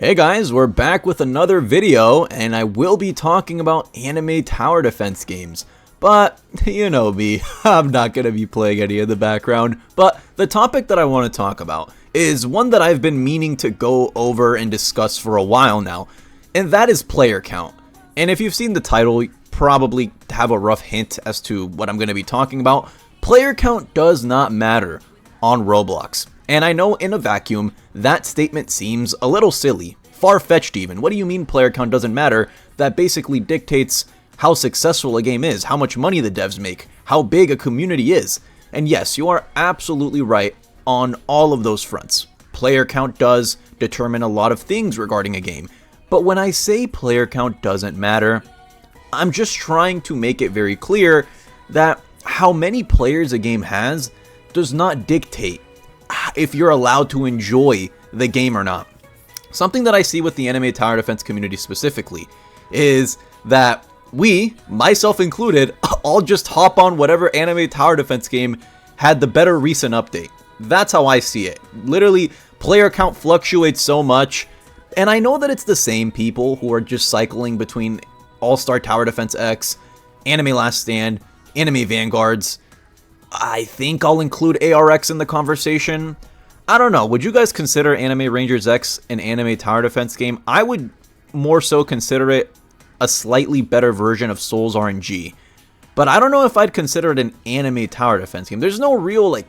Hey guys, we're back with another video, and I will be talking about anime tower defense games. But, you know me, I'm not going to be playing any in the background. But the topic that I want to talk about is one that I've been meaning to go over and discuss for a while now, and that is player count. And if you've seen the title, you probably have a rough hint as to what I'm going to be talking about. Player count does not matter on Roblox. And I know in a vacuum, that statement seems a little silly, far-fetched even. What do you mean player count doesn't matter? That basically dictates how successful a game is, how much money the devs make, how big a community is. And yes, you are absolutely right on all of those fronts. Player count does determine a lot of things regarding a game. But when I say player count doesn't matter, I'm just trying to make it very clear that how many players a game has does not dictate if you're allowed to enjoy the game or not. Something that I see with the anime tower defense community specifically is that we, myself included, all just hop on whatever anime tower defense game had the better recent update. That's how I see it. Literally, player count fluctuates so much, and I know that it's the same people who are just cycling between All-Star Tower Defense X, Anime Last Stand, Anime Vanguards. I think I'll include ARX in the conversation. I don't know. Would you guys consider Anime Rangers X an anime tower defense game? I would more so consider it a slightly better version of Souls RNG. But I don't know if I'd consider it an anime tower defense game. There's no real,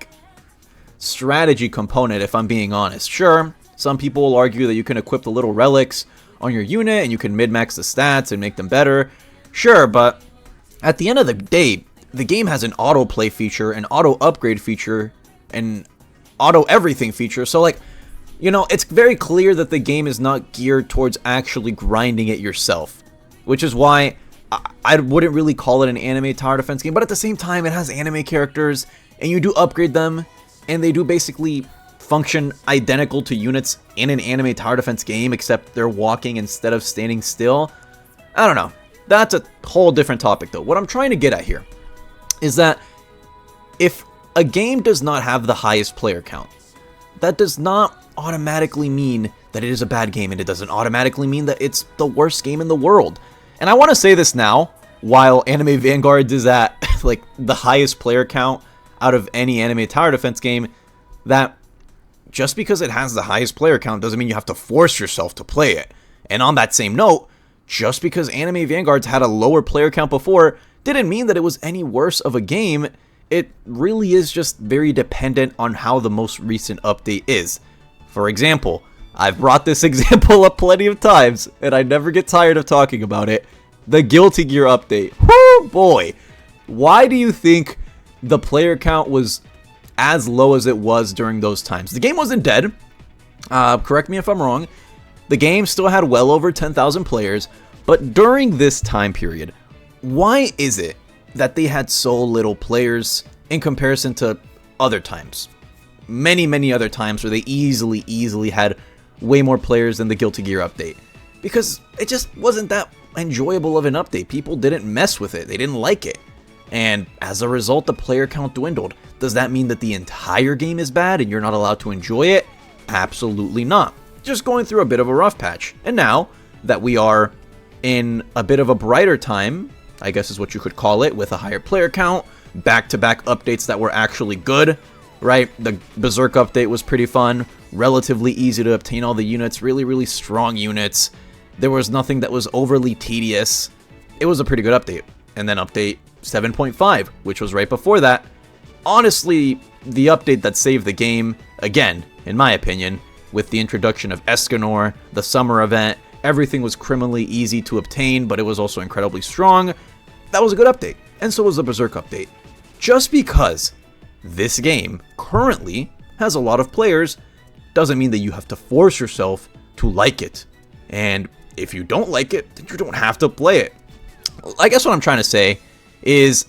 strategy component, if I'm being honest. Sure, some people will argue that you can equip the little relics on your unit and you can mid-max the stats and make them better. Sure, but at the end of the day, the game has an autoplay feature, an auto upgrade feature, an auto everything feature. So it's very clear that the game is not geared towards actually grinding it yourself, which is why I wouldn't really call it an anime tower defense game. But at the same time, it has anime characters and you do upgrade them and they do basically function identical to units in an anime tower defense game, except they're walking instead of standing still. I don't know. That's a whole different topic though. What I'm trying to get at here is that if a game does not have the highest player count, that does not automatically mean that it is a bad game, and it doesn't automatically mean that it's the worst game in the world. And I want to say this now, while Anime Vanguards is at the highest player count out of any anime tower defense game, that just because it has the highest player count doesn't mean you have to force yourself to play it. And on that same note, just because Anime Vanguards had a lower player count before didn't mean that it was any worse of a game. It really is just very dependent on how the most recent update is. For example, I've brought this example up plenty of times, and I never get tired of talking about it. The Guilty Gear update. Whoo boy! Why do you think the player count was as low as it was during those times? The game wasn't dead. Correct me if I'm wrong. The game still had well over 10,000 players, but during this time period, why is it that they had so little players in comparison to other times? Many other times where they easily had way more players than the Guilty Gear update. Because it just wasn't that enjoyable of an update. People didn't mess with it. They didn't like it. And as a result, the player count dwindled. Does that mean that the entire game is bad and you're not allowed to enjoy it? Absolutely not. Just going through a bit of a rough patch. And now that we are in a bit of a brighter time, I guess is what you could call it, with a higher player count, back-to-back updates that were actually good, right? The Berserk update was pretty fun, relatively easy to obtain all the units, really strong units. There was nothing that was overly tedious. It was a pretty good update. And then update 7.5, which was right before that. Honestly, the update that saved the game, again, in my opinion, with the introduction of Escanor, the summer event, everything was criminally easy to obtain, but it was also incredibly strong. That was a good update, and so was the Berserk update. Just because this game currently has a lot of players doesn't mean that you have to force yourself to like it. And if you don't like it, then you don't have to play it. I guess what I'm trying to say is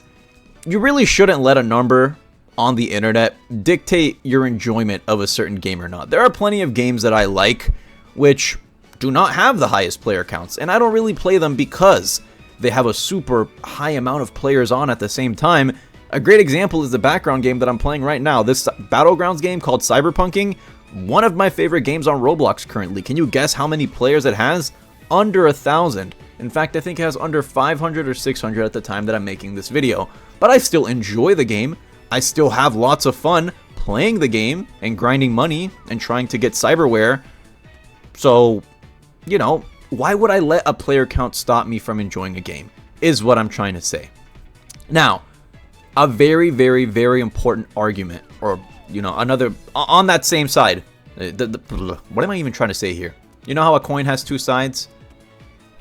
you really shouldn't let a number on the internet dictate your enjoyment of a certain game or not. There are plenty of games that I like which do not have the highest player counts, and I don't really play them because they have a super high amount of players on at the same time. A great example is the background game that I'm playing right now. This Battlegrounds game called Cyberpunking one of my favorite games on Roblox currently. Can you guess how many players it has? Under 1,000. In fact, I think it has under 500 or 600 at the time that I'm making this video. But I still enjoy the game. I still have lots of fun playing the game and grinding money and trying to get cyberware. So, you know, why would I let a player count stop me from enjoying a game? Is what I'm trying to say. Now, a very, very, very important argument, or, you know, another, on that same side. What am I even trying to say here? You know how a coin has two sides?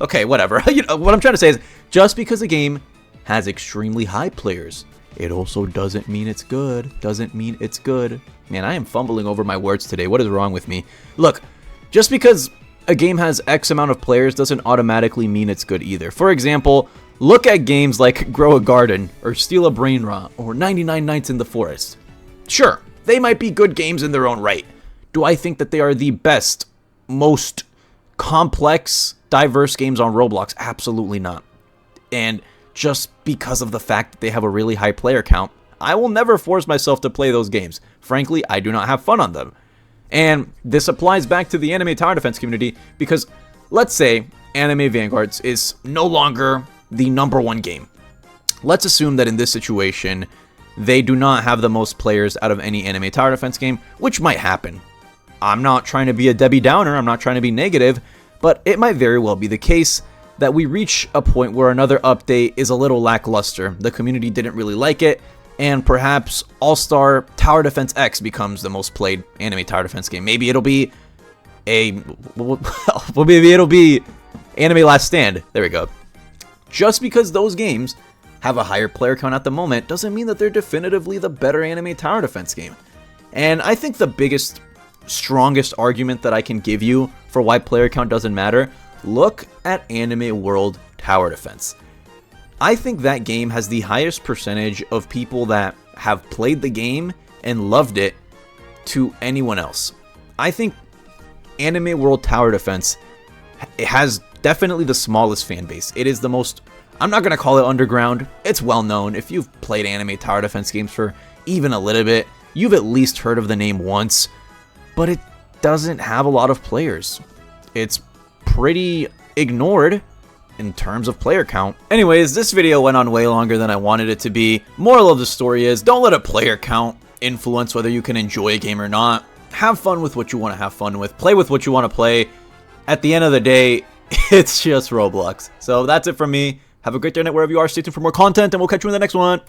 Okay, whatever. You know, what I'm trying to say is, just because a game has extremely high players, it also doesn't mean it's good. Doesn't mean it's good. Man, I am fumbling over my words today. What is wrong with me? Look, just because a game has X amount of players doesn't automatically mean it's good either. For example, look at games like Grow a Garden, or Steal a Brain Rot, or 99 Nights in the Forest. Sure, they might be good games in their own right. Do I think that they are the best, most complex, diverse games on Roblox? Absolutely not. And just because of the fact that they have a really high player count, I will never force myself to play those games. Frankly, I do not have fun on them. And this applies back to the anime tower defense community, because let's say Anime Vanguards is no longer the #1 game. Let's assume that in this situation, they do not have the most players out of any anime tower defense game, which might happen. I'm not trying to be a Debbie Downer, I'm not trying to be negative, but it might very well be the case that we reach a point where another update is a little lackluster. The community didn't really like it, and perhaps All-Star Tower Defense X becomes the most played anime tower defense game. Maybe it'll be maybe it'll be Anime Last Stand. There we go. Just because those games have a higher player count at the moment doesn't mean that they're definitively the better anime tower defense game. And I think the biggest, strongest argument that I can give you for why player count doesn't matter, look at Anime World Tower Defense. I think that game has the highest percentage of people that have played the game and loved it to anyone else. I think Anime World Tower Defense, it has definitely the smallest fan base. It is the most, I'm not going to call it underground. It's well known. If you've played anime tower defense games for even a little bit, you've at least heard of the name once. But it doesn't have a lot of players. It's pretty ignored in terms of player count. Anyways, this video went on way longer than I wanted it to be. Moral of the story is, don't let a player count influence whether you can enjoy a game or not. Have fun with what you want to have fun with. Play with what you want to play. At the end of the day, it's just Roblox. So that's it from me. Have a great day wherever you are. Stay tuned for more content, and we'll catch you in the next one.